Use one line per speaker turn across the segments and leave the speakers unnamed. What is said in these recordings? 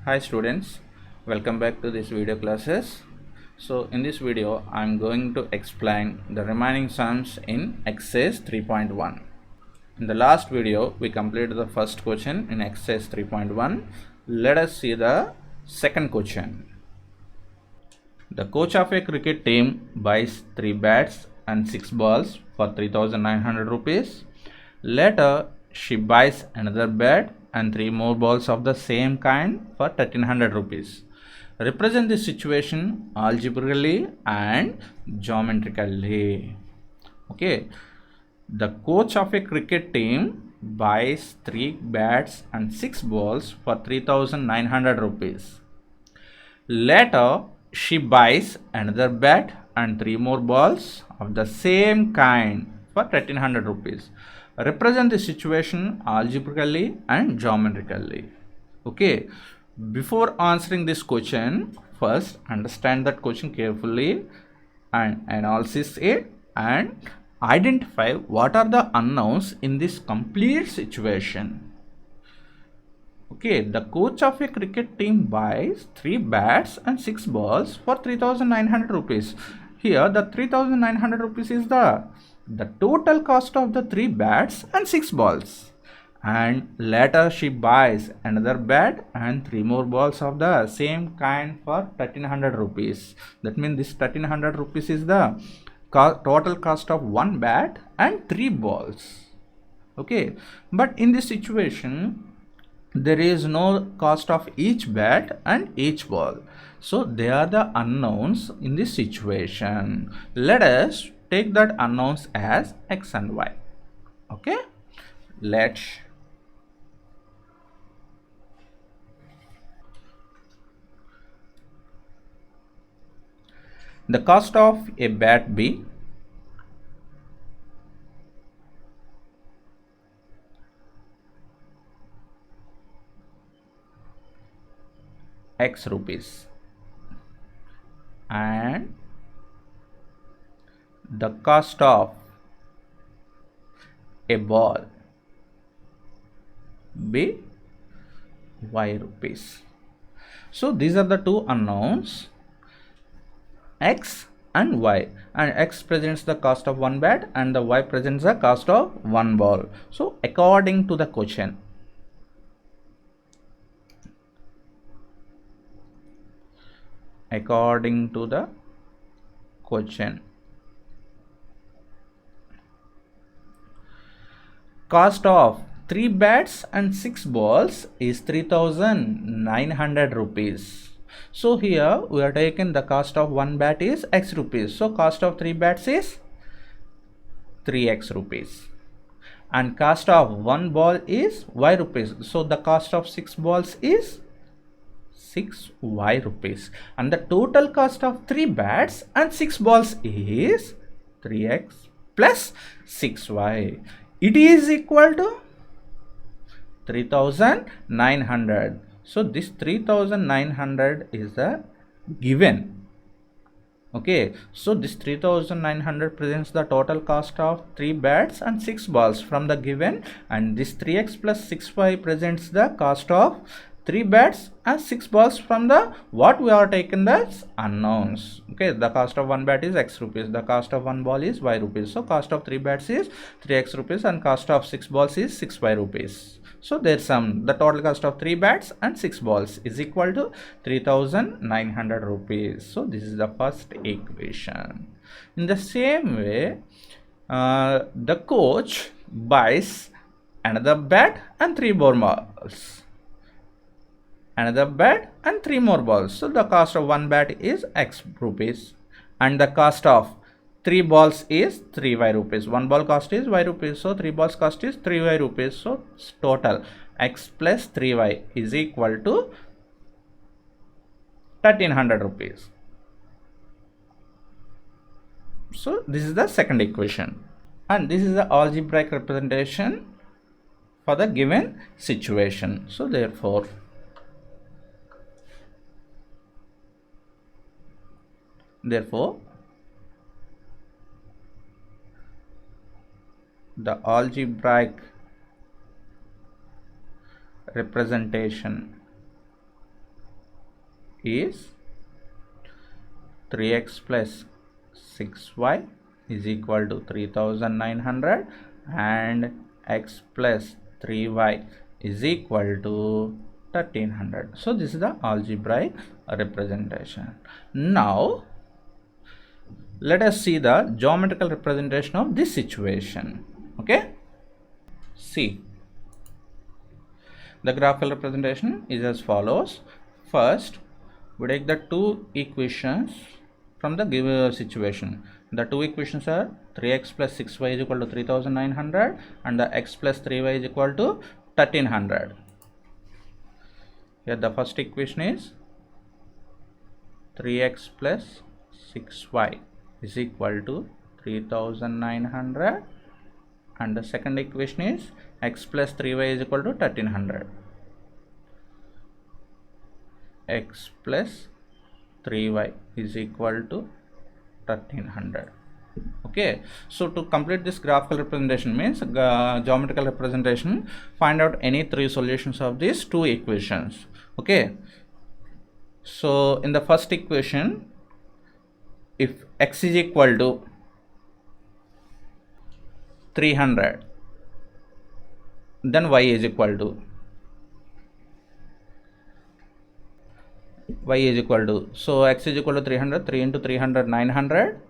Hi students, welcome back to this video classes. So in this video I'm going to explain the remaining sums in exercise 3.1. In the last video we completed the first question in exercise 3.1. Let us see the second question. The coach of a cricket team buys 3 bats and 6 balls for 3,900 rupees. Later, she buys another bat and 3 more balls of the same kind for 1,300 rupees. Represent the situation algebraically and geometrically. Okay, the coach of a cricket team buys 3 bats and 6 balls for 3,900 rupees. Later, she buys another bat and 3 more balls of the same kind for 1,300 rupees. Represent the situation algebraically and geometrically. Okay, before answering this question, first understand that question carefully and analyze it and identify what are the unknowns in this complete situation. Okay, the coach of a cricket team buys 3 bats and 6 balls for 3,900 rupees. Here, the 3,900 rupees is the total cost of the 3 bats and 6 balls. And later she buys another bat and 3 more balls of the same kind for 1,300 rupees. That means this 1,300 rupees is the total cost of 1 bat and 3 balls. Okay, but in this situation, there is no cost of each bat and each ball, so they are the unknowns in this situation. Let us take that unknowns as x and y. Okay, let's the cost of a bat be x rupees and the cost of a ball be y rupees. So these are the two unknowns, x and y, and x presents the cost of one bat and the y presents the cost of one ball. So according to the question, cost of 3 bats and 6 balls is 3,900 rupees. So here we are taking the cost of 1 bat is x rupees. So cost of 3 bats is 3x rupees. And cost of 1 ball is y rupees. So the cost of 6 balls is 6y rupees. And the total cost of 3 bats and 6 balls is 3x plus 6y. It is equal to 3,900. So this 3,900 is the given. Okay, so this 3,900 presents the total cost of 3 bats and 6 balls from the given, and this 3x plus 6y presents the cost of 3 bats and 6 balls from the what we are taken as unknowns. Okay, the cost of 1 bat is x rupees, the cost of 1 ball is y rupees. So cost of 3 bats is 3x rupees and cost of 6 balls is 6y rupees. So their sum, the total cost of 3 bats and 6 balls is equal to 3,900 rupees. So this is the first equation. In the same way, the coach buys another bat and 3 more balls. Another bat and 3 more balls. So the cost of 1 bat is x rupees and the cost of 3 balls is 3y rupees. 1 ball cost is y rupees. So 3 balls cost is 3y rupees. So total x plus 3y is equal to 1,300 rupees. So this is the second equation. And this is the algebraic representation for the given situation. So therefore, the algebraic representation is 3x plus 6y is equal to 3900 and x plus 3y is equal to 1300. So this is the algebraic representation. Now let us see the geometrical representation of this situation. Okay, see, the graphical representation is as follows. First, we take the two equations from the given situation. The two equations are 3x plus 6y is equal to 3900 and the x plus 3y is equal to 1300. Here the first equation is 3x plus 6y is equal to 3900 and the second equation is x plus 3y is equal to 1300. X plus 3y is equal to 1300. Okay, so to complete this graphical representation means geometrical representation, find out any three solutions of these two equations. Okay, so in the first equation, if x is equal to 300, then y is equal to so x is equal to 300, 3 into 300 900.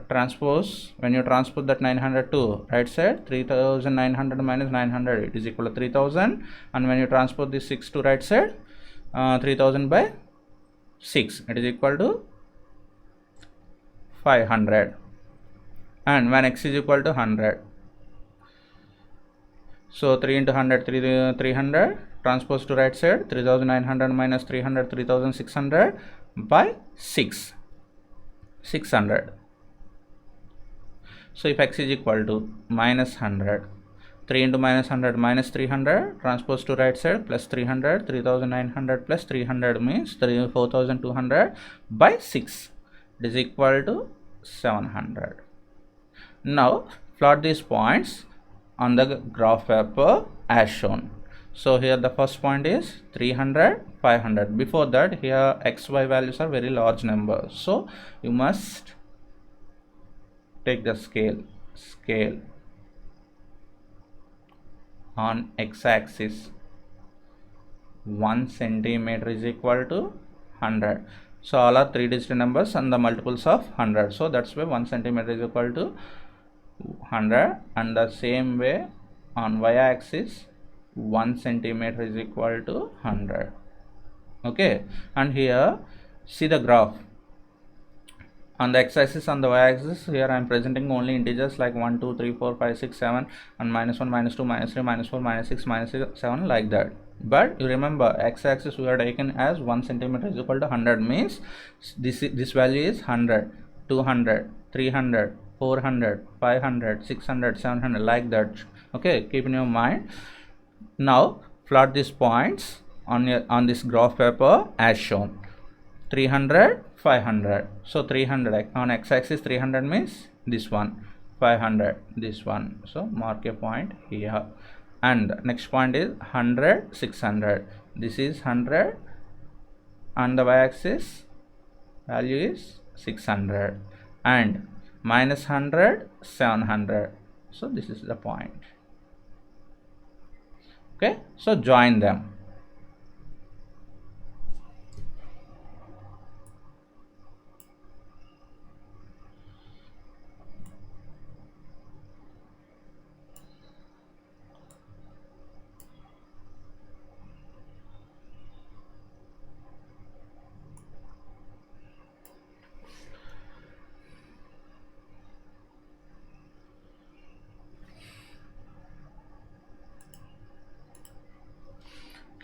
Transpose, when you transpose that 900 to right side, 3900 minus 900 it is equal to 3000, and when you transpose this 6 to right side, 3000 by 6 it is equal to 500, and when x is equal to 100, so 3 into 100 300, transpose to right side, 3900 minus 300 3600 by 6 600. So if x is equal to minus 100, 3 into minus 100 minus 300, transpose to right side, plus 300, 3900 plus 300 means 4200 by 6, it is equal to 700. Now plot these points on the graph paper as shown. So here the first point is 300, 500. Before that, here x, y values are very large numbers, so you must take the scale on x-axis. 1 centimeter is equal to 100. So all are 3-digit numbers and the multiples of 100. So that's why 1 centimeter is equal to 100, and the same way on y-axis 1 centimeter is equal to 100. Okay, and here see the graph. On the x-axis, on the y-axis, here I am presenting only integers like 1, 2, 3, 4, 5, 6, 7 and minus 1, minus 2, minus 3, minus 4, minus 6, minus 7 like that. But you remember x-axis we are taken as 1 centimeter is equal to 100 means this value is 100, 200, 300, 400, 500, 600, 700 like that. Okay, keep in your mind. Now plot these points on this graph paper as shown. 300, 500. So 300 on x-axis 300 means this one, 500 this one. So mark a point here. And next point is 100, 600. This is 100 and the y-axis value is 600 and minus 100, 700. So this is the point. Okay, so join them.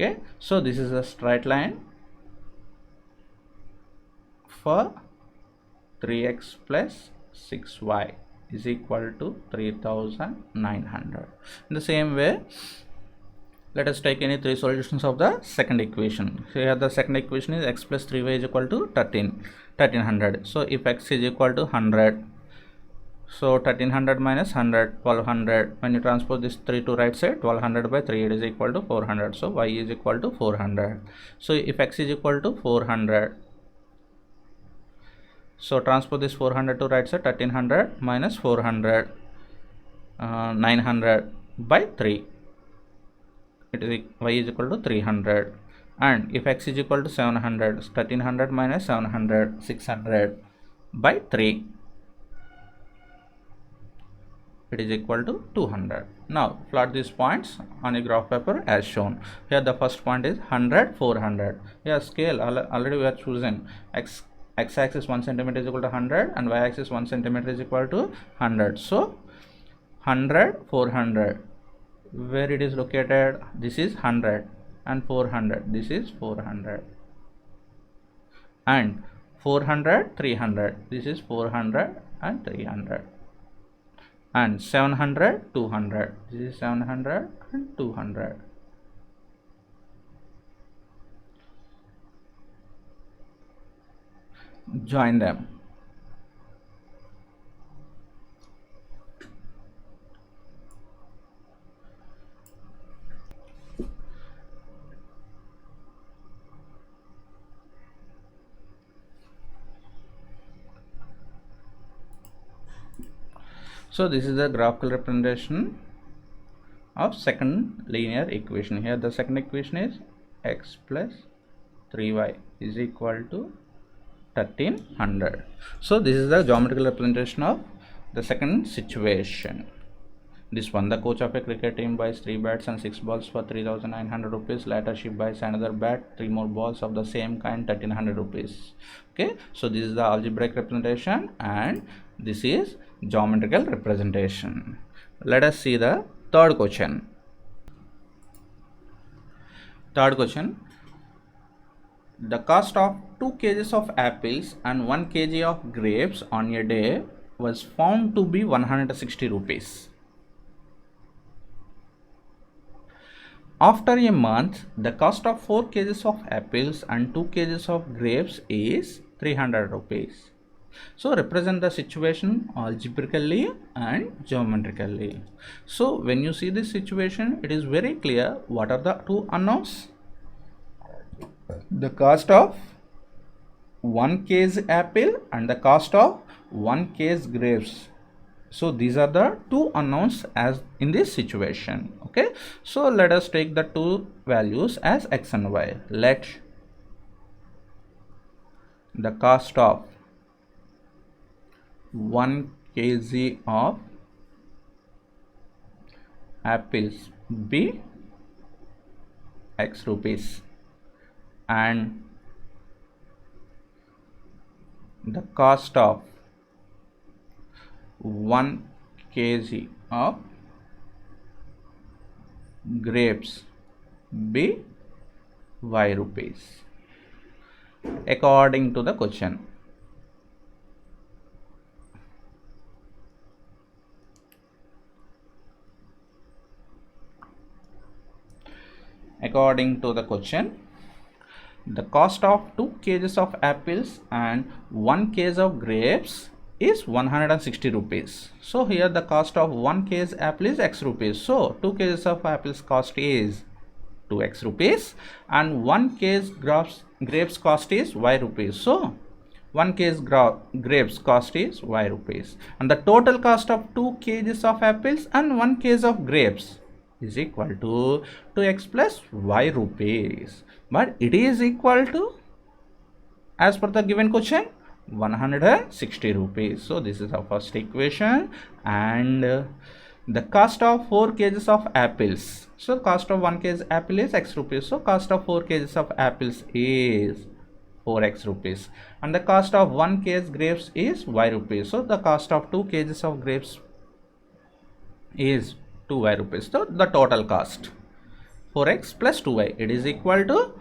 Okay, so this is a straight line for 3x plus 6y is equal to 3900. In the same way, let us take any three solutions of the second equation. Here the second equation is x plus 3y is equal to 1300. So if x is equal to 100, So 1300 minus 100, 1200. When you transpose this 3 to right side, 1200 by 3, it is equal to 400. So y is equal to 400. So if x is equal to 400, so transpose this 400 to right side, 1300 minus 400, 900 by 3. It is y is equal to 300. And if x is equal to 700, 1300 minus 700, 600 by 3. It is equal to 200. Now plot these points on a graph paper as shown. Here the first point is 100, 400. Here scale already we are choosing x-axis 1 centimeter is equal to 100 and y-axis 1 centimeter is equal to 100. So 100, 400. Where it is located? This is 100 and 400. This is 400 and 400, 300. This is 400 and 300. And 700, 200. This is 700 and 200. Join them. So this is the graphical representation of second linear equation. Here the second equation is x plus 3y is equal to 1300. So this is the geometrical representation of the second situation. This one, the coach of a cricket team buys 3 bats and 6 balls for 3900 rupees. Later she buys another bat, 3 more balls of the same kind, 1300 rupees. Okay, so this is the algebraic representation and this is geometrical representation. Let us see the third question. Third question. The cost of 2 kgs of apples and 1 kg of grapes on a day was found to be 160 rupees. After a month, the cost of 4 kgs of apples and 2 kgs of grapes is 300 rupees. So represent the situation algebraically and geometrically. So when you see this situation, it is very clear what are the two unknowns. The cost of 1 kg apple and the cost of 1 kg grapes. So these are the two unknowns as in this situation. Okay, so let us take the two values as x and y. Let the cost of 1 kg of apples be x rupees and the cost of 1 kg of grapes be y rupees according to the question. According to the question, the cost of 2 kgs of apples and 1 kg of grapes is 160 rupees. So here the cost of 1 kg apple is x rupees. So 2 kgs of apples cost is 2x rupees and 1 kg grapes cost is y rupees. So 1 kg grapes cost is y rupees and the total cost of 2 kgs of apples and 1 kg of grapes is equal to 2x plus y rupees, but it is equal to, as per the given question, 160 rupees. So this is our first equation. And the cost of 4 kgs of apples, so cost of 1 kg apple is x rupees, so cost of 4 kgs of apples is 4x rupees and the cost of 1 kg grapes is y rupees, so the cost of 2 kgs of grapes is 2y rupees. So the total cost 4x plus 2y, it is equal to,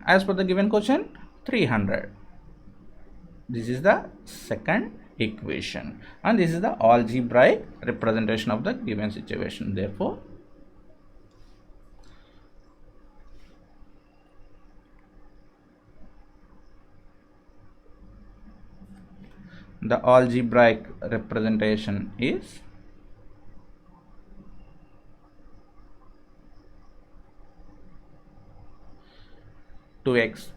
as per the given question, 300. This is the second equation and this is the algebraic representation of the given situation. Therefore the algebraic representation is two x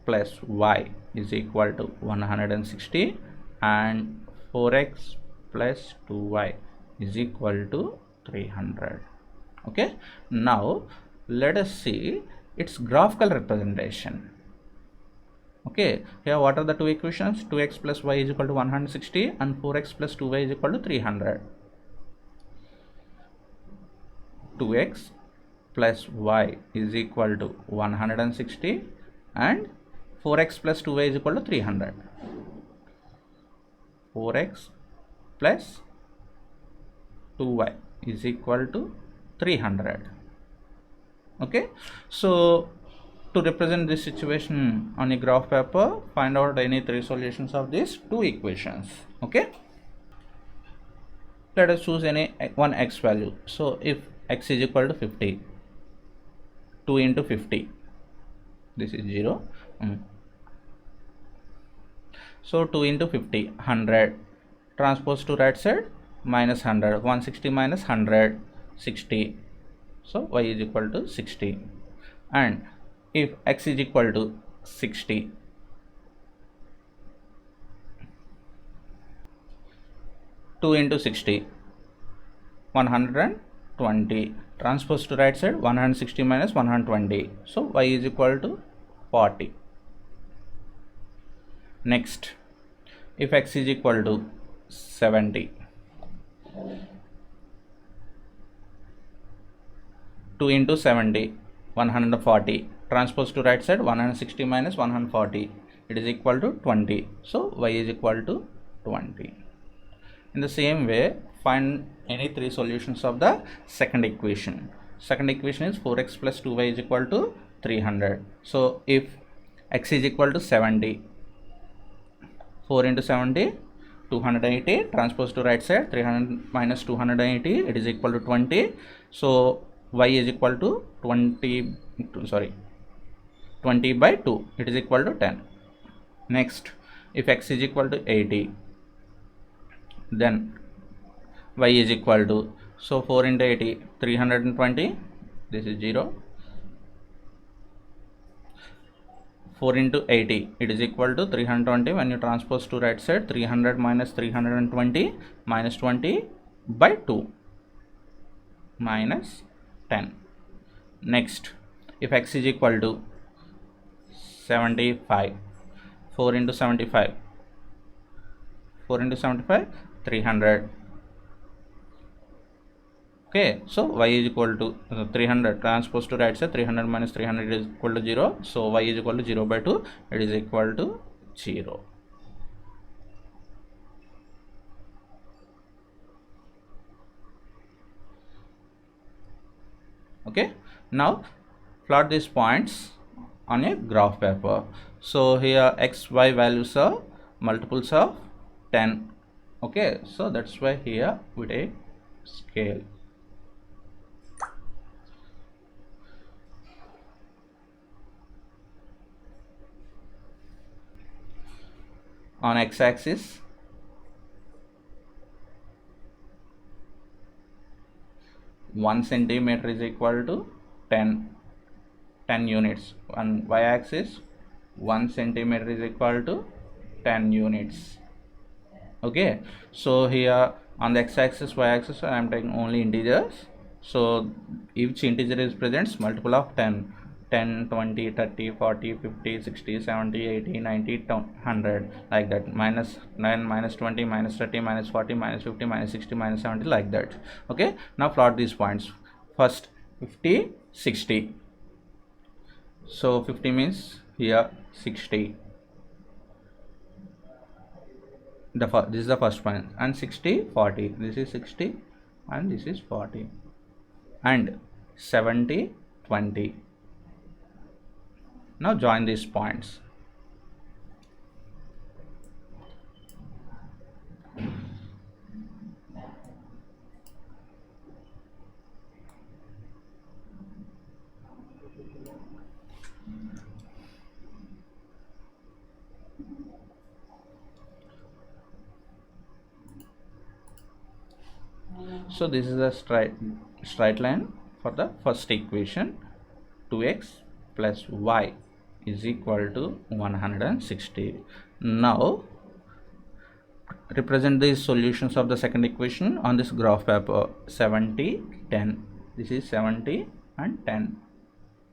plus y is equal to 160 and 4x plus 2y is equal to 300. Okay, now let us see its graphical representation. Okay, here what are the two equations? 2x plus y is equal to 160 and 4x plus 2y is equal to 300. 2x plus y is equal to 160 and 4x plus 2y is equal to 300. 4x plus 2y is equal to 300. Okay, so to represent this situation on a graph paper, find out any three solutions of these two equations. Okay, let us choose any one x value. So if x is equal to 50, 2 into 50, this is 0. So 2 into 50, 100, transpose to right side, minus 100, 160 minus 100, 60. So y is equal to 60. And if x is equal to 60, 2 into 60, 120, transpose to right side, 160 minus 120. So y is equal to 40. Next, if x is equal to 70, 2 into 70, 140, transpose to right side, 160 minus 140, it is equal to 20. So y is equal to 20. In the same way, find any three solutions of the second equation. Second equation is 4x plus 2y is equal to 300. So if x is equal to 70, 4 into 70, 280, transpose to right side, 300 minus 280, it is equal to 20. So y is equal to 20 by 2, it is equal to 10. Next, if x is equal to 80, then y is equal to, so 4 into 80, 320, this is 0. 4 into 80, it is equal to 320. When you transpose to right side, 300 minus 320 minus 20 by 2 minus 10. Next, if x is equal to 75, 4 into 75, 300. Okay, so y is equal to 300, transpose to right side, 300 minus 300 is equal to 0. So y is equal to 0 by 2, it is equal to 0. Okay, now plot these points on a graph paper. So here x, y values are multiples of 10. Okay, so that's why here we take scale. On x-axis, 1 centimeter is equal to 10 units. On y-axis, 1 centimeter is equal to 10 units. Okay, so here on the x-axis, y-axis, I am taking only integers. So each integer is presents multiple of 10. 10, 20, 30, 40, 50, 60, 70, 80, 90, 100, like that. Minus 9, minus 20, minus 30, minus 40, minus 50, minus 60, minus 70, like that. Okay, now plot these points. First, 50, 60. So 50 means here 60. This is the first point, and 60, 40. This is 60 and this is 40. And 70, 20. Now join these points. So this is a straight line for the first equation. 2x plus y is equal to 160. Now represent the solutions of the second equation on this graph paper. 70, 10. This is 70 and 10.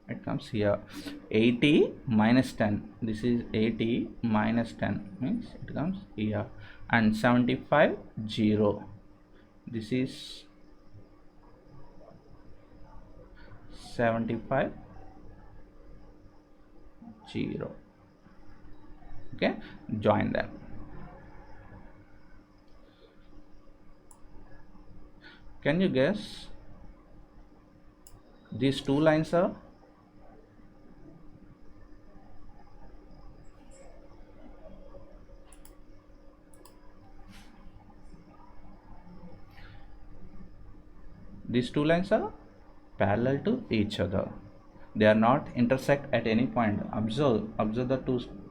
It comes here. 80 minus 10. This is 80 minus 10 means it comes here. And 75, 0. This is 75, 0. Okay, join them. Can you guess these two lines are? These two lines are parallel to each other. They are not intersect at any point. Observe the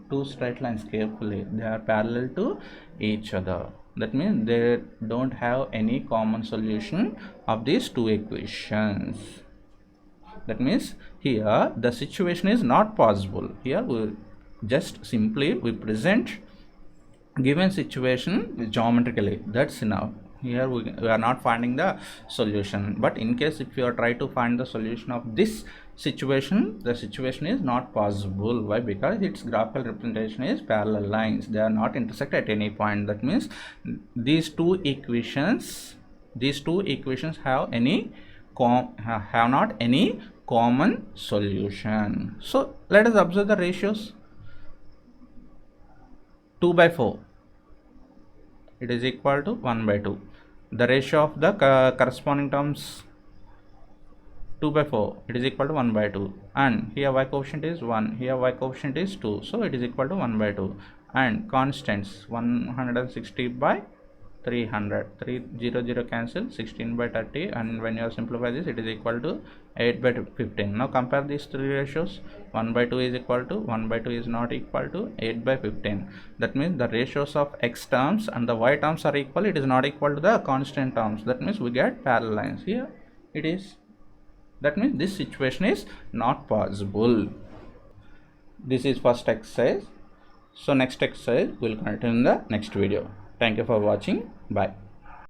two straight lines carefully. They are parallel to each other. That means they don't have any common solution of these two equations. That means here the situation is not possible. Here we just simply we present given situation geometrically. That's enough. Here we are not finding the solution, but in case if you are trying to find the solution of this situation, the situation is not possible. Why? Because its graphical representation is parallel lines. They are not intersect at any point. That means these two equations have not any common solution. So let us observe the ratios. 2 by 4, it is equal to 1 by 2. The ratio of the corresponding terms 2 by 4, it is equal to 1 by 2. And here y coefficient is 1, here y coefficient is 2. So it is equal to 1 by 2. And constants 160 by 300. 0 cancel, 16 by 30. And when you simplify this, it is equal to 8 by 15. Now compare these three ratios. 1 by 2 is equal to 1 by 2 is not equal to 8 by 15. That means the ratios of x terms and the y terms are equal. It is not equal to the constant terms. That means we get parallel lines. Here it is. That means this situation is not possible. This is first exercise. So next exercise will continue in the next video. Thank you for watching. Bye.